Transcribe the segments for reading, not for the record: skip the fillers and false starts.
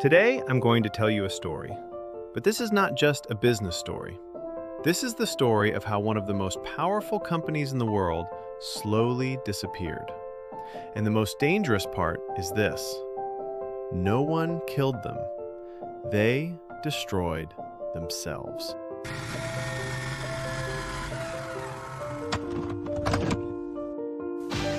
Today, I'm going to tell you a story, but this is not just a business story. This is the story of how one of the most powerful companies in the world slowly disappeared. And the most dangerous part is this: no one killed them. They destroyed themselves.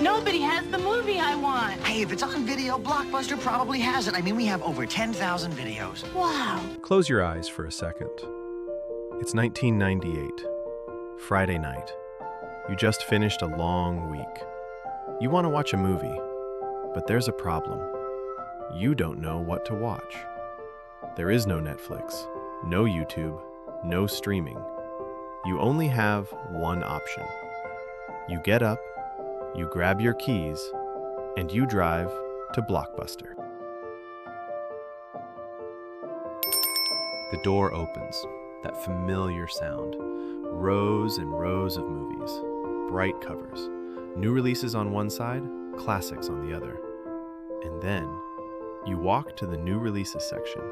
Nobody has the movie I want. Hey, if it's on video, Blockbuster probably has it. I mean, we have over 10,000 videos. Wow. Close your eyes for a second. It's 1998, Friday night. You just finished a long week. You want to watch a movie, but there's a problem. You don't know what to watch. There is no Netflix, no YouTube, no streaming. You only have one option. You get up, you grab your keys, and you drive to Blockbuster. The door opens, that familiar sound. Rows and rows of movies, bright covers, new releases on one side, classics on the other. And then you walk to the new releases section,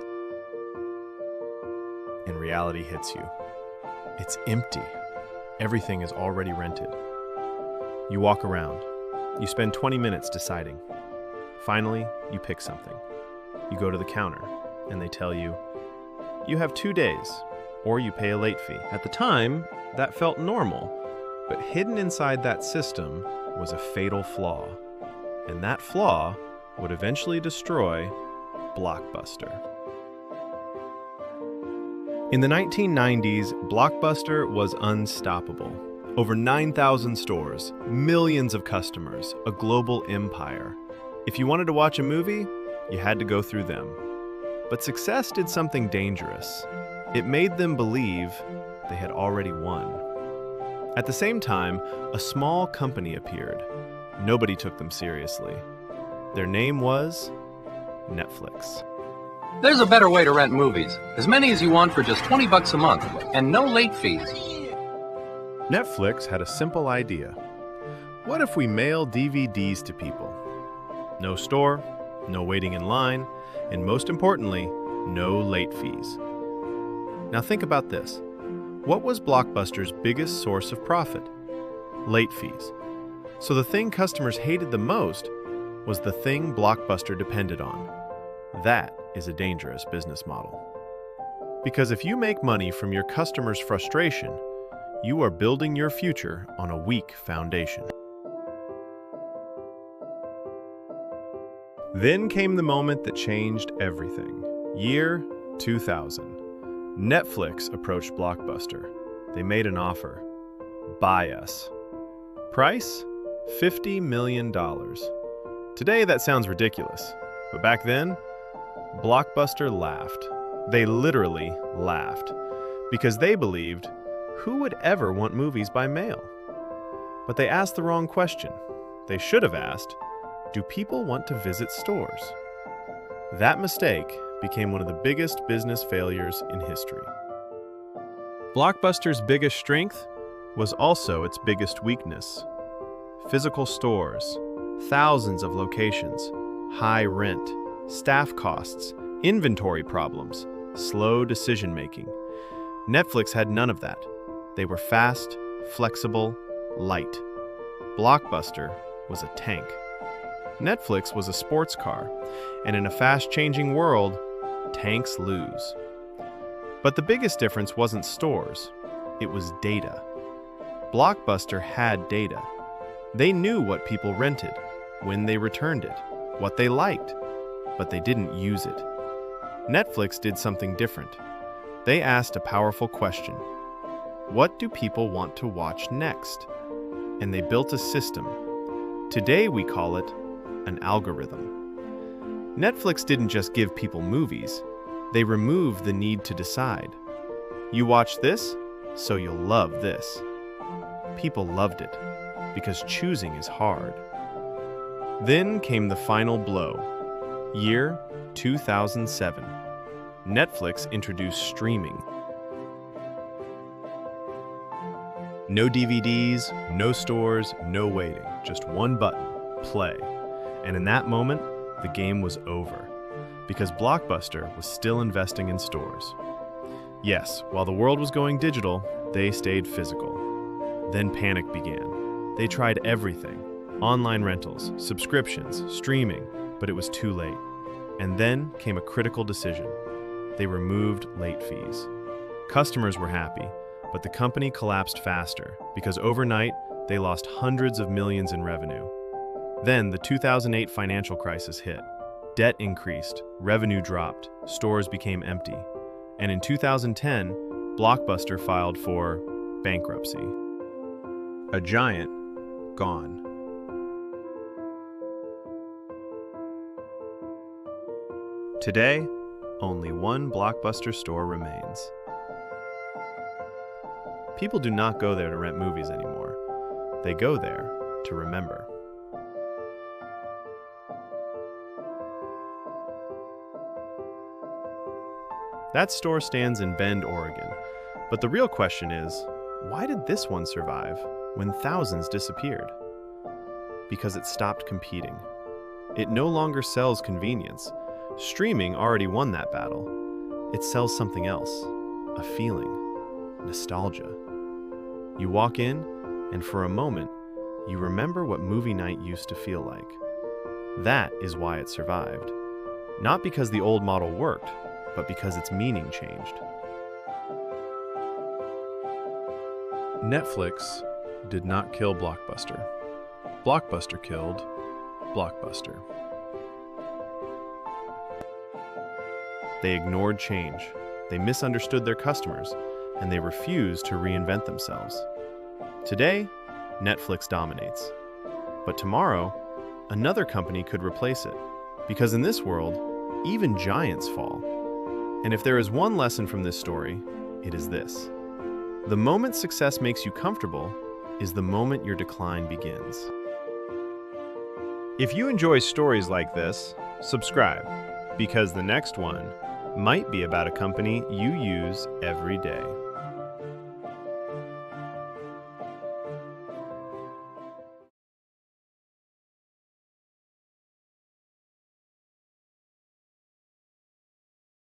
and reality hits you. It's empty. Everything is already rented. You walk around. You spend 20 minutes deciding. Finally, you pick something. You go to the counter, and they tell you, you have 2 days, or you pay a late fee. At the time, that felt normal, but hidden inside that system was a fatal flaw. And that flaw would eventually destroy Blockbuster. In the 1990s, Blockbuster was unstoppable. Over 9,000 stores, millions of customers, a global empire. If you wanted to watch a movie, you had to go through them. But success did something dangerous. It made them believe they had already won. At the same time, a small company appeared. Nobody took them seriously. Their name was Netflix. There's a better way to rent movies. As many as you want for just $20 a month, and no late fees. Netflix had a simple idea. What if we mail DVDs to people? No store, no waiting in line, and most importantly, no late fees. Now think about this. What was Blockbuster's biggest source of profit? Late fees. So the thing customers hated the most was the thing Blockbuster depended on. That is a dangerous business model. Because if you make money from your customers' frustration, you are building your future on a weak foundation. Then came the moment that changed everything. Year 2000. Netflix approached Blockbuster. They made an offer. Buy us. Price? $50 million. Today that sounds ridiculous, but back then, Blockbuster laughed. They literally laughed, because they believed, who would ever want movies by mail? But they asked the wrong question. They should have asked, do people want to visit stores? That mistake became one of the biggest business failures in history. Blockbuster's biggest strength was also its biggest weakness. Physical stores, thousands of locations, high rent, staff costs, inventory problems, slow decision-making. Netflix had none of that. They were fast, flexible, light. Blockbuster was a tank. Netflix was a sports car, and in a fast-changing world, tanks lose. But the biggest difference wasn't stores, it was data. Blockbuster had data. They knew what people rented, when they returned it, what they liked, but they didn't use it. Netflix did something different. They asked a powerful question. What do people want to watch next? And they built a system. Today we call it an algorithm. Netflix didn't just give people movies. They removed the need to decide. You watch this, so you'll love this. People loved it, because choosing is hard. Then came the final blow. Year 2007. Netflix introduced streaming. No DVDs, no stores, no waiting. Just one button, play. And in that moment, the game was over. because Blockbuster was still investing in stores. Yes, while the world was going digital, they stayed physical. Then panic began. They tried everything: online rentals, subscriptions, streaming, but it was too late. And then came a critical decision. They removed late fees. Customers were happy, but the company collapsed faster because overnight they lost hundreds of millions in revenue. Then the 2008 financial crisis hit. Debt increased, revenue dropped, stores became empty. And in 2010, Blockbuster filed for bankruptcy. A giant gone. Today, only one Blockbuster store remains. People do not go there to rent movies anymore. They go there to remember. That store stands in Bend, Oregon. But the real question is, why did this one survive when thousands disappeared? Because it stopped competing. It no longer sells convenience. Streaming already won that battle. It sells something else, a feeling, nostalgia. You walk in, and for a moment, you remember what movie night used to feel like. That is why it survived. Not because the old model worked, but because its meaning changed. Netflix did not kill Blockbuster. Blockbuster killed Blockbuster. They ignored change, they misunderstood their customers, and they refused to reinvent themselves. Today, Netflix dominates. But tomorrow, another company could replace it. Because in this world, even giants fall. And if there is one lesson from this story, it is this: the moment success makes you comfortable is the moment your decline begins. If you enjoy stories like this, subscribe, because the next one might be about a company you use every day.